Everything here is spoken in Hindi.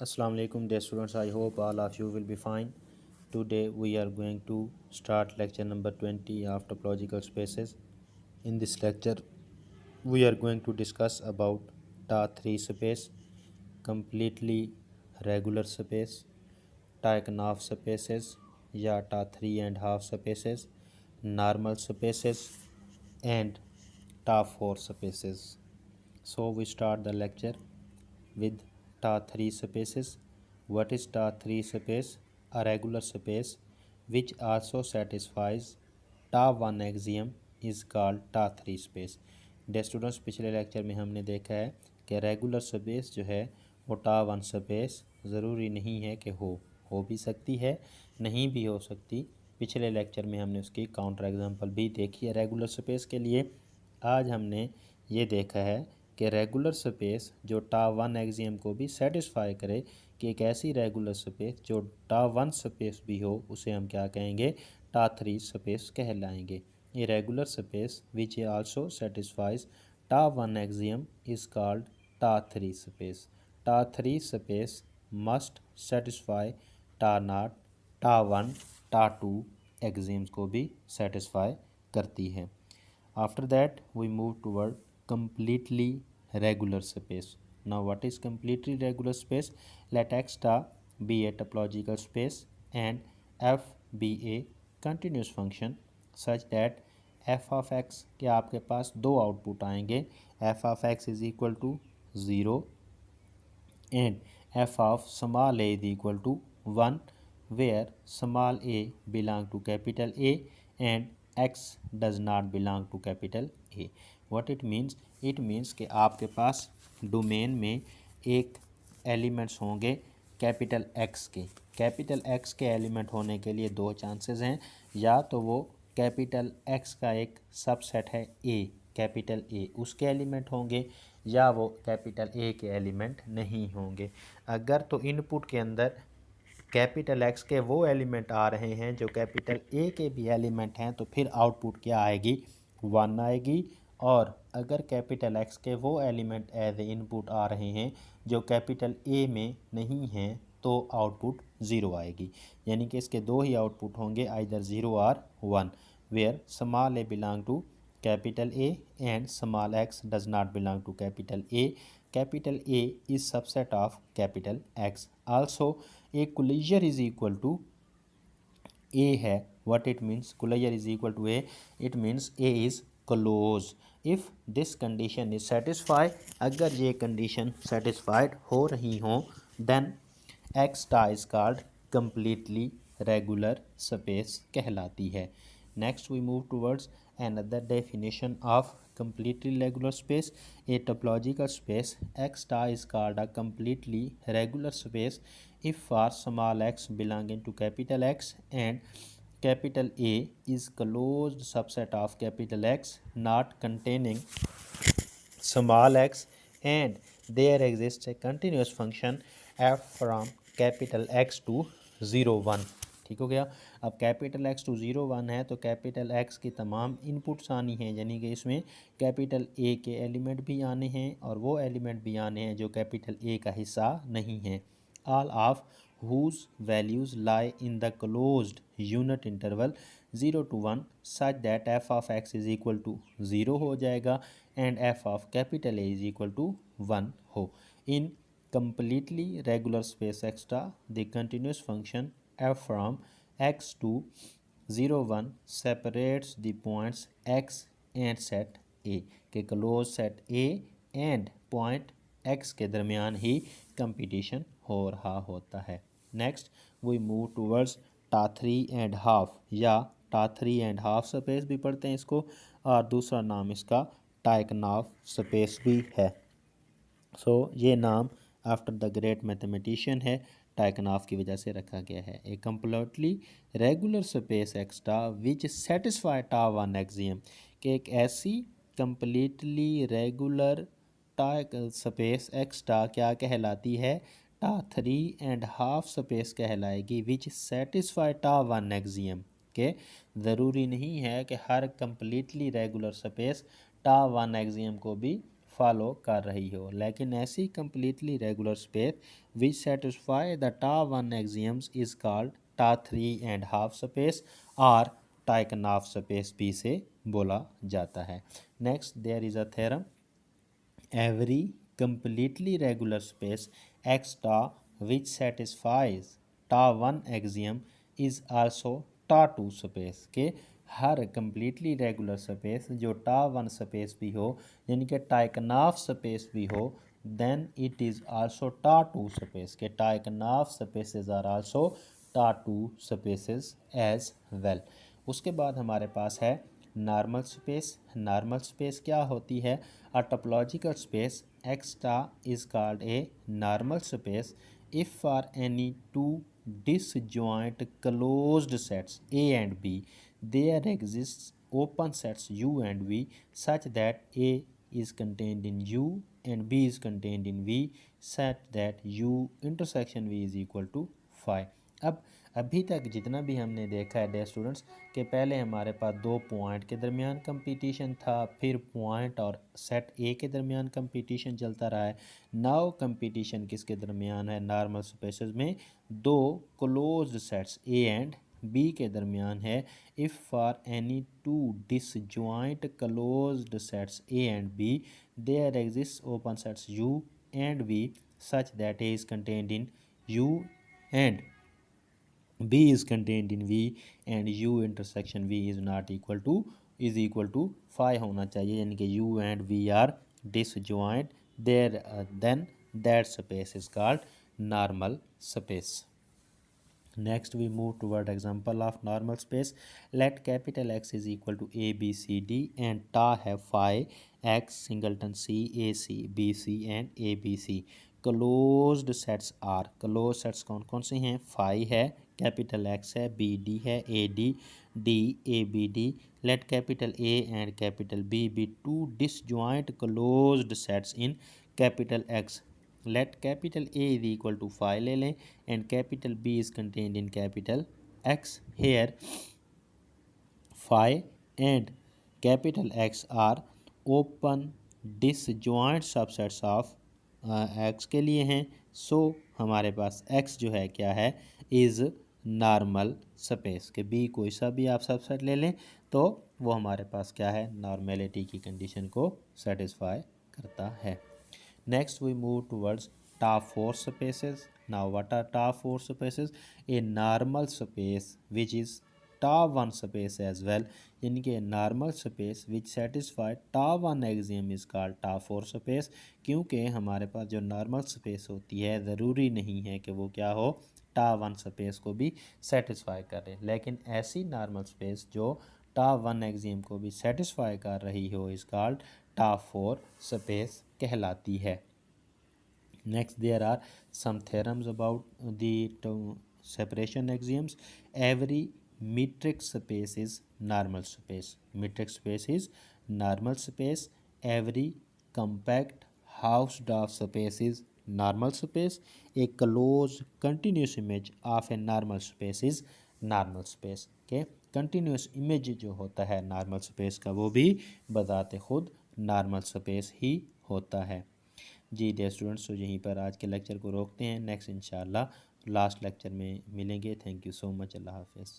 Assalamu alaikum dear students. I hope all of you will be fine. Today we are going to start lecture number 20 of topological spaces. In this lecture we are going to discuss about Ta3 space, completely regular space, Tychonoff spaces या Ta3 and half spaces, normal spaces and Ta4 spaces. So we start the lecture with Ta3 spaces. What is Ta3 space? A regular space which also satisfies Ta1 axiom is called Ta3 space. Day students पिछले लेक्चर में हमने देखा है कि रेगुलर स्पेस जो है वो Ta1 स्पेस ज़रूरी नहीं है कि हो भी सकती है, नहीं भी हो सकती। पिछले लेक्चर में हमने उसकी काउंटर एग्जांपल भी देखी है रेगुलर स्पेस के लिए। आज हमने ये देखा है कि रेगुलर स्पेस जो Ta1 एक्सियम को भी सेटिस्फाई करे, कि एक ऐसी रेगुलर स्पेस जो Ta1 स्पेस भी हो उसे हम क्या कहेंगे, Ta3 स्पेस कहलाएंगे। ये regular space which also satisfies Ta1 axiom is called Ta3 space. Ta3 space must satisfy Ta0, Ta1, Ta2 axioms को भी सेटिस्फाई करती है। After that we move toward completely regular space. Now what is completely regular space? Let X star be a topological space and F be a continuous function such that f of x के आपके पास दो आउटपुट आएंगे, f of x is equal to 0 and f of small a is equal to 1 where small a belong to capital A and x does not belong to capital A. What it means? It means कि आपके पास डोमेन में एक एलिमेंट्स होंगे कैपिटल एक्स के। कैपिटल एक्स के एलिमेंट होने के लिए दो चांसेस हैं, या तो वो कैपिटल एक्स का एक सबसेट है ए, कैपिटल ए उसके एलिमेंट होंगे, या वो कैपिटल ए के एलिमेंट नहीं होंगे। अगर तो इनपुट के अंदर कैपिटल एक्स के वो एलिमेंट आ रहे हैं जो कैपिटल ए के भी एलिमेंट हैं, तो फिर आउटपुट क्या आएगी, 1 आएगी। और अगर कैपिटल एक्स के वो एलिमेंट एज ए इनपुट आ रहे हैं जो कैपिटल ए में नहीं हैं, तो आउटपुट 0 आएगी। यानी कि इसके दो ही आउटपुट होंगे, आइदर 0 और 1, where small A belong to capital A and small x does not belong to capital A. Capital A is subset of capital X. Also, a closure is equal to A है। What it means? Closure is equal to A. It means A is closed. If this condition is satisfied, अगर ये condition satisfied हो रही हो, then X star is called completely regular space कहलाती है। Next we move towards another definition of completely regular space. A topological space X star is called a completely regular space if for small x belonging to capital X and capital A is closed subset of capital X not containing small x and there exists a continuous function f from capital X to 0 1। ठीक हो गया। अब कैपिटल एक्स टू 0 1 है तो कैपिटल एक्स की तमाम इनपुट्स आनी हैं, यानी कि इसमें कैपिटल ए के एलिमेंट भी आने हैं और वो एलिमेंट भी आने हैं जो कैपिटल ए का हिस्सा नहीं हैं। All of whose values lie in the closed unit interval 0 to 1 such that f of x is equal to 0 हो जाएगा and f of capital A is equal to 1 हो। In completely regular space extra, the continuous function f from x to 0 1 separates the points x and set A के close set A and point x के दरमियान ही कंपटीशन हो रहा होता है। Next we move towards Ta3 and half या Ta3 एंड हाफ स्पेस भी पढ़ते हैं इसको, और दूसरा नाम इसका टाइकोनॉफ स्पेस भी है। सो ये नाम आफ्टर द ग्रेट मैथमेटिशियन है, टाइकोनॉफ की वजह से रखा गया है। A completely regular space extra which satisfy Ta1 axiom, कि एक ऐसी कम्प्लीटली रेगुलर स्पेस एक्स्ट्रा क्या कहलाती है, Ta3 एंड हाफ स्पेस कहलाएगी, विच सेटिस्फाई Ta1 एक्सियम। के ज़रूरी नहीं है कि हर completely regular space Ta1 axiom को भी फॉलो कर रही हो। लेकिन ऐसी completely regular space which satisfy the top one axioms is called top 3.5 space और टाइकनॉफ स्पेस भी से बोला जाता है। Next there is a theorem, every completely regular space X tau which satisfies tau 1 axiom is also tau 2 space के हर completely regular space जो tau 1 space भी हो यानी कि टाइकनॉफ स्पेस भी हो then it is also tau 2 space के टाइकनॉफ spaces are also tau 2 spaces as well। उसके बाद हमारे पास है नॉर्मल स्पेस। नॉर्मल स्पेस क्या होती है? अ topological space extra is called a normal space if for any to disjoint closed sets A and B there exists open sets U and V such that A is contained in U and B is contained in V such that U intersection V is equal to phi। अब अभी तक जितना भी हमने देखा है डे स्टूडेंट्स कि पहले हमारे पास दो पॉइंट के दरमियान कंपटीशन था, फिर पॉइंट और सेट ए के दरमियान कंपटीशन चलता रहा है। नाउ कंपटीशन किसके दरमियान है? नॉर्मल स्पेसेस में दो closed sets A and B के दरमियान है। If for any two disjoint closed sets A and B there exist open sets U and V such that A is contained in U and B is contained in V and U intersection V is not equal to is equal to phi होना चाहिए, यानी कि U and V are disjoint there, then that space is called normal space। Next we move toward example of normal space. Let capital X is equal to A B C D and tau have phi X singleton C A C B C and A B C। Closed sets are, close sets कौन कौन से हैं? फाई है, कैपिटल एक्स है, बी डी है, A D D A B D. Let capital A and capital B be two disjoint closed sets in capital X. Let capital A is equal to phi ले लें and capital B is contained in capital X. Here phi and capital X are open disjoint subsets of X के लिए हैं। सो हमारे पास एक्स जो है क्या है? इज़ नॉर्मल स्पेस के बी कोई सा भी आप सबसेट ले लें तो वो हमारे पास क्या है? नॉर्मेलिटी की कंडीशन को सेटिस्फाई करता है। Next we move towards top 4 spaces। Now what are top 4 spaces? A normal space which is top 1 space as well, यानी कि normal space which satisfy top 1 axiom is called top 4 space. क्योंकि हमारे पास जो नॉर्मल स्पेस होती है ज़रूरी नहीं है कि वो क्या हो? टॉप 1 स्पेस को भी सेटिस्फाई करे, लेकिन ऐसी नॉर्मल स्पेस जो टॉप 1 एक्सियम को भी सेटिस्फाई कर रही हो इज कॉल्ड टॉप 4 स्पेस कहलाती है। Next, there are some theorems about the separation axioms. Every metric space is normal space. Metric space is normal space. Every compact Hausdorff space is normal space. A closed continuous image of a normal space is normal space. Okay, continuous image जो होता है normal space का वो भी बजाते खुद normal space ही होता है। जी डियर स्टूडेंट्स, तो यहीं पर आज के लेक्चर को रोकते हैं। नेक्स्ट इंशाल्लाह लास्ट लेक्चर में मिलेंगे। Thank you so much. अल्लाह हाफिज़।